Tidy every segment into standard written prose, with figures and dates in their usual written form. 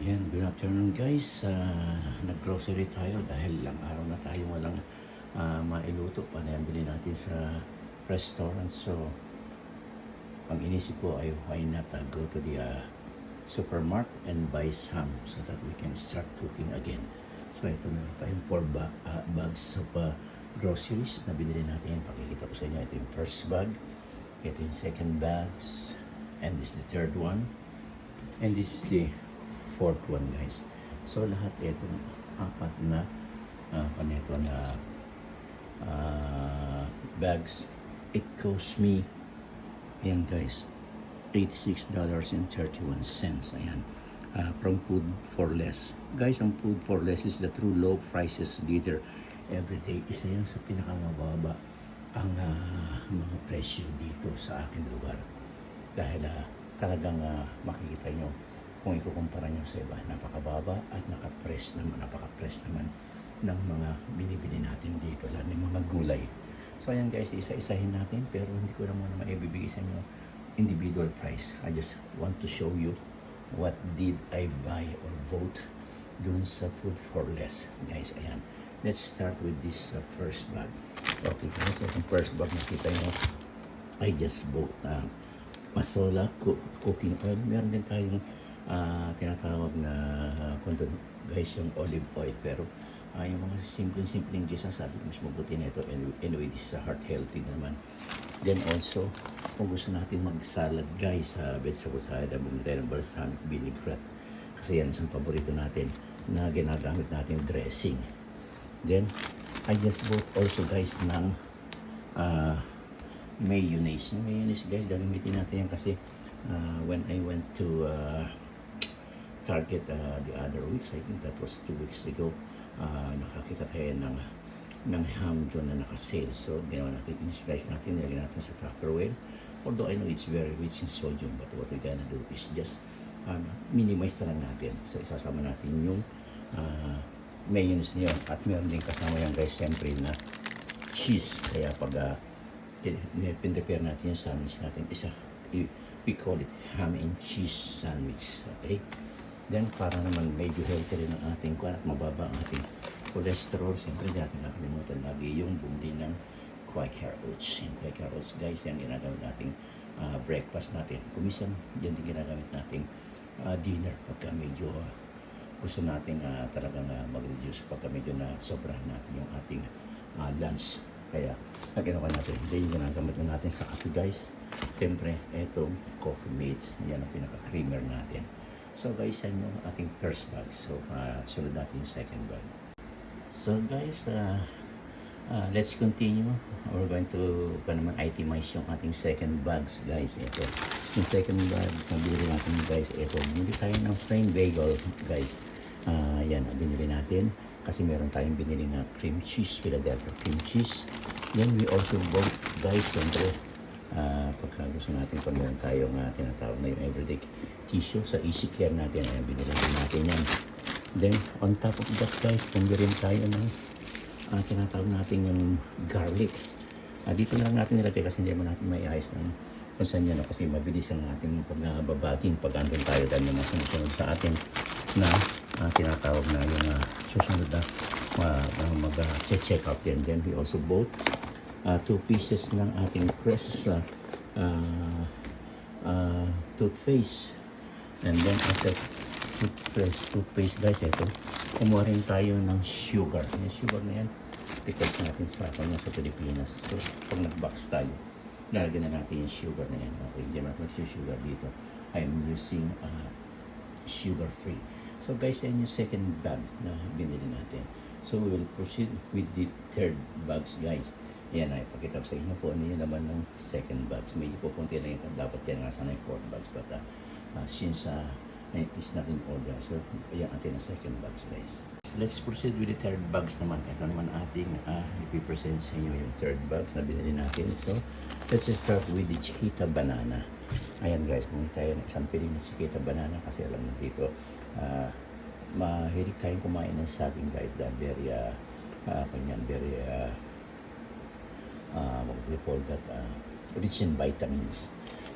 Ayan, good afternoon guys. Nag-grocery tayo dahil lang araw na tayo walang mailuto. Panayambili natin sa restaurant. So, ang inisip ko ay why not go to the supermarket and buy some so that we can start cooking again. So, ito meron tayong 4 bags of groceries na binili natin. Pakikita ko sa inyo. Ito yung first bag. Ito yung second bags. And this is the third one. And this is the fourth one, guys. So lahat itong apat na bags, it cost me, ayan guys, $86.31. Ayan, from Food for Less, guys. Ang Food for Less is the true low prices leader every day. Isa yan sa pinakamababa ang mga presyo dito sa aking lugar, dahil talagang makikita nyo kung ikukumpara nyo sa iba, napakababa at napaka-press naman ng mga binibili natin dito, lalo ng mga gulay. So ayan guys, isa-isahin natin, pero hindi ko lang muna maibibigay sa inyo individual price. I just want to show you what did I buy or vote dun sa Food for Less, guys. Ayan, let's start with this first bag. Okay guys, itong first bag nakita nyo, I just bought Masola cooking oil. Meron din tayong tinatawag na guys, yung olive oil, pero yung mga simpleng gisa, sabi ko mas mabuti na ito. Anyway, this is a heart healthy naman. Then also, kung gusto natin mag-salad guys, vegetable salad, bumili tayo ng balsamic vinaigrette, kasi yan isang paborito natin na ginagamit natin dressing. Then I just bought also guys ng mayonnaise. Yung mayonnaise guys, gagamitin natin yan kasi when I went to Target the other weeks, I think that was 2 weeks ago, nakakita tayo ng ham doon na naka-sale. So ginawa natin, in-slice natin, nilagyan natin sa Tupperware. Although I know it's very rich in sodium, but what we're gonna do is just minimize na lang natin. So isasama natin yung mayonnaise niyo, at meron din kasama yan guys, siyempre na cheese. Kaya pag prepare natin yung sandwich natin, we call it ham and cheese sandwich. Okay, then para naman medyo healthy rin ang ating at mababa ang ating cholesterol, siyempre hindi natin nakalimutan lagi yung bumili ng Quaker Oats. Yung Quaker Oats guys, yan ginagamit nating breakfast natin. Kumisan yan din ginagamit nating dinner pagka medyo gusto natin talagang mag-reduce, pagka medyo na sobrahan natin yung ating lunch. Kaya naginawa natin, hindi yung ginagamit natin sa coffee guys. Siyempre, etong Coffee Mates, yan ang pinaka-creamer natin. So guys, yan yung ating first bag. So sunod natin yung second bag. So guys, let's continue. We're going to itemize yung ating second bags guys. Ito yung second bag, sabi natin guys, ito, hindi tayo ng plain bagel guys. Yan ang binili natin kasi meron tayong binili nga cream cheese, Philadelphia cream cheese. Then we also bought guys, siyempre pagka gusto natin, pag meron tayong tinatawag na yung everyday tissue sa Easy Care natin, ayan, binili natin yan. Then on top of that guys, bumili rin tayo ng tinatawag natin yung garlic. Dito na lang natin nilagay kasi hindi naman natin may ayos ng kung saan yan, kasi mabilis ang ating pagbabating pag andun tayo, dahil may masunod sa atin na tinatawag na yung susunod na mag-check out din. Then we also bought 2 pieces ng ating Crest toothpaste. And then after toothpaste guys, ito, kumuha rin tayo ng sugar. Yung sugar na yan, tikot natin sa kanya sa Pilipinas. So pag nag-box tayo, lalagyan na natin yung sugar na yan. Okay, hindi naman sugar dito. I'm using sugar free. So guys, yan yung second bag na binili natin. So we will proceed with the third bags guys. Yan ay pakita ko sa inyo po ano yung naman ng second bags. Medyo po kunti lang yung dapat yan nga sana yung fourth bags, but since is not in order, so yan atin ang second bags guys. Let's proceed with the third bags naman. Ito naman ating ipipresent sa inyo yung third bags na binili natin. So let's start with the Chiquita banana. Ayan guys, bumili tayo ng isang piling ng Chiquita banana kasi alam mo dito mahilig tayong kumain ng saging guys, dahil very what do you call that, rich in vitamins.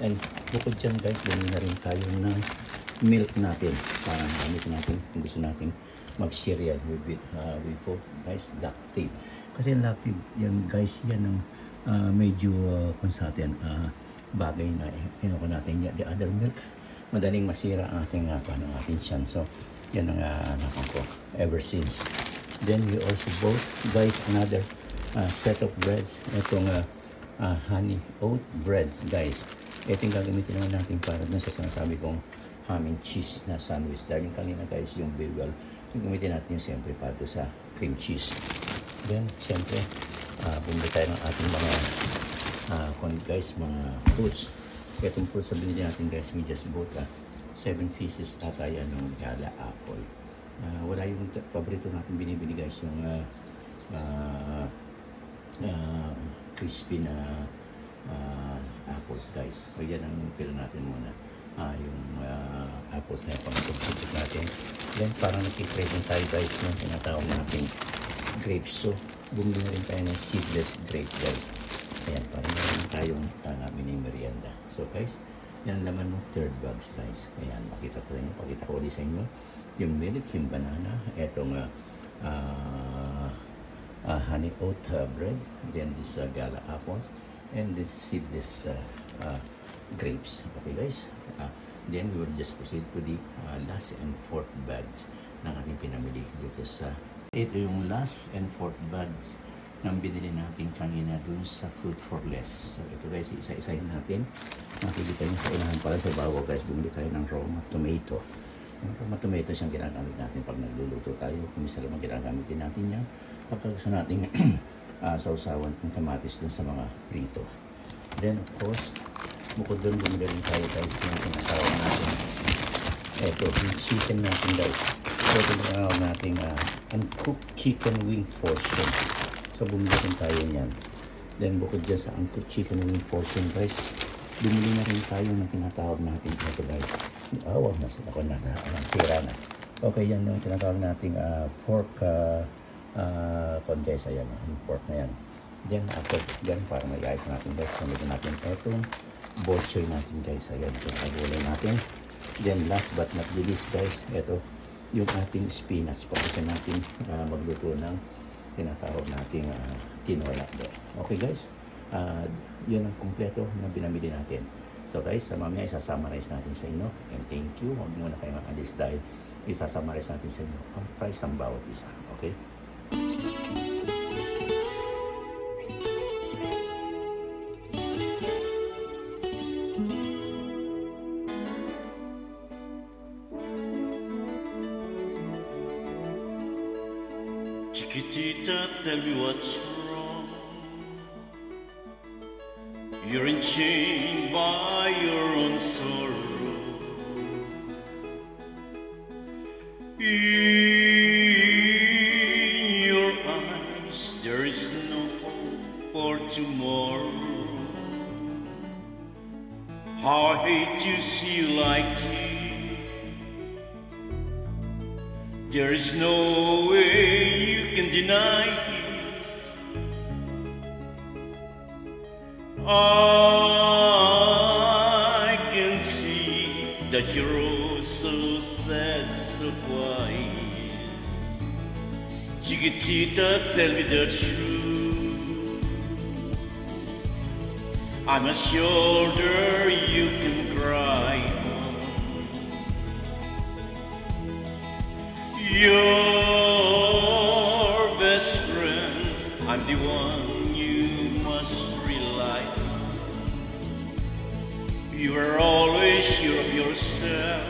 And bukod dyan guys, bumili na rin tayo ng milk natin para gamitin natin kung gusto natin mag-cereal with food guys, lactate. Kasi yung lactate yan guys, yan ang medyo kung sa atin bagay na kinuha natin the other milk, madaling masira ang ating ng ating tiyan. So yan ang nakan ko ever since. Then we also bought guys another set of breads, itong honey oat breads guys. Ito yung gagamitin naman natin para dun sa sinasabi kong ham and cheese na sandwich. Dahil yung kanina guys yung bagel, so gamitin natin yung siyempre para sa cream cheese. Then siyempre bumili tayo ng ating mga guys, mga fruits. Itong fruits na binili natin guys, we just bought 7 pieces ata yan ng gala apple. Wala yung paborito natin binibili guys, yung crispy na apples guys. So yan ang pila natin muna, yung apples na pang substitute natin. Then parang nagkikrave tayo guys ng tinatawag natin grapes. So bumili na rin tayo ng seedless grape guys. Ayan, parang meron tayong mini-merienda. So guys, yan ang laman ng third bags guys. Ayan, pakita ko ulit sa inyo yung milk, yung banana, etong honey oat bread, then this gala apples, and this seedless grapes. Okay guys, then we will just proceed to the last and fourth bags ng ating pinamili dito sa ito yung last and fourth bags ng binili natin kanina dun sa Food for Less. So ito guys, isa-isahin natin. Makikita nyo sa unahan pala sa bago guys, bumili tayo ng Roma tomato. Yung Roma tomato siyang ginagamit natin pag nagluluto tayo. Kung minsan naman ginagamit din natin yan kapag gusto natin sausawan ng kamatis dun sa mga prito. Then of course, bukod dun bumili rin tayo guys yung tinatawag natin ito, yung chicken natin guys. So ito tinatawag natin uncooked chicken wing portion. So bumili rin tayo niyan. Then bukod dyan sa uncooked chicken wing portion guys, bumili na rin tayo ng tinatawag natin ito guys. Wag na ako na sira na. Okay, yan yung tinatawag natin pork condensed. Ayan, yung pork na yan. Then after yan, para mag-ayos natin guys, gamitin natin itong bok choy natin guys. Ayan, ito pagulay natin. Then last but not the least guys, ito yung ating spinach. Pagkita natin magluto ng tinatawag nating tinola. Okay guys, yun ang kumpleto na binamili natin. So guys, mamaya isasummarize natin sa inyo, and thank you. Huwag muna kayo makalis dahil isasummarize natin sa inyo ang price ng bawat isa. Okay? Chiquitita, tell me what's wrong. You're enchained by your own sorrow. In your eyes there is no hope for tomorrow. How I hate to see you like this. There is no way you can deny it. I can see that you're all so sad, so quiet. Chiquitita, tell me the truth. I'm a shoulder you can cry on. Your best friend, I'm the one you must rely on. You are always sure of yourself.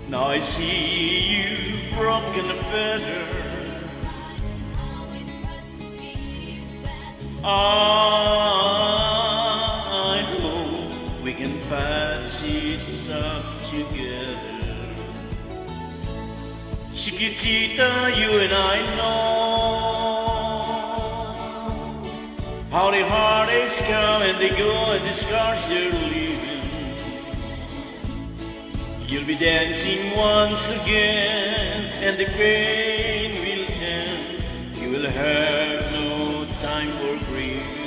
Now I see you broken a feather. I hope we can patch it up together. Chiquitita, you and I know how the heartaches come and they go and the scars they're leaving. You'll be dancing once again and the pain will end. You will have no time for grief.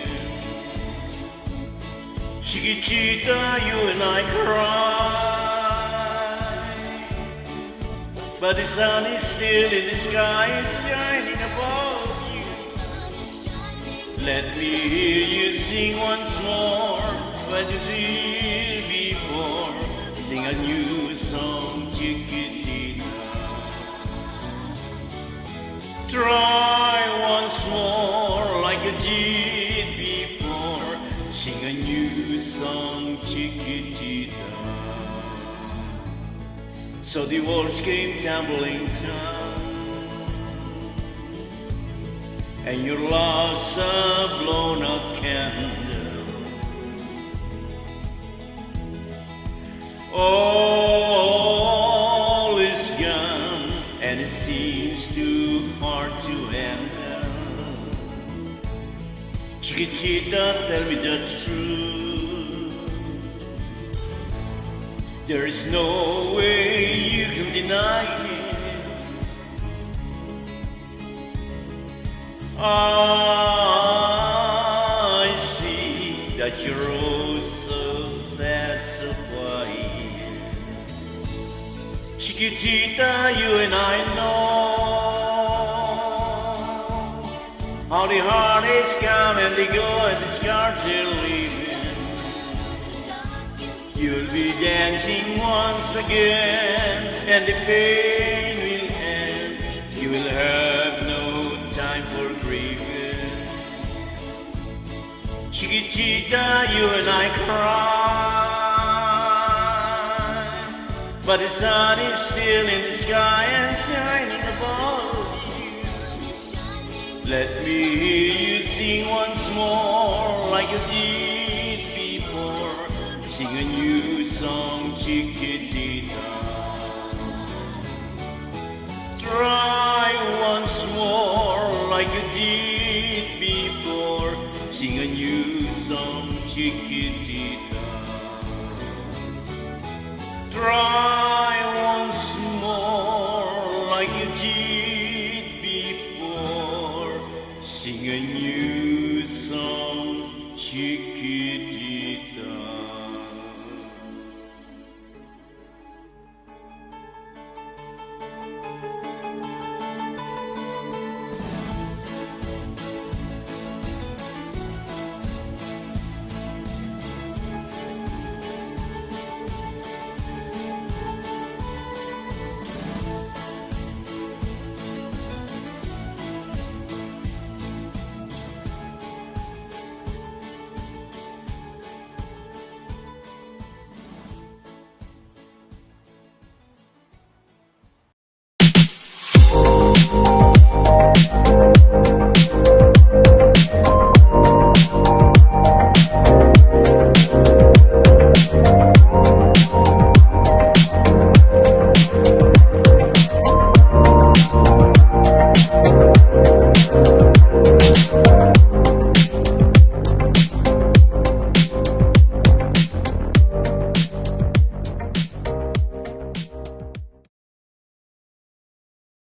Chiquitita, you and I cry, but the sun is still in the sky, it's shining above you. Let me hear you sing once more what you did before. Sing a new song, Chiquitita. Try once more like you did before. Sing a new song, Chiquitita. So the walls came tumbling down, and your love's a blown up candle. All is gone, and it seems too hard to handle. Chiquitita, tell me the truth. There is no way you can deny it. I see that you're oh so sad, so quiet. Chiquitita, you and I know how the heartaches come and they go and the scars are leaving. You'll be dancing once again, and the pain will end. You will have no time for grieving. Chiquitita, you and I cry, but the sun is still in the sky and shining above you. Let me hear you sing once more like you did before. Sing a new song, Chiquitita. Try once more like you did before. Sing a new song, Chiquitita. Try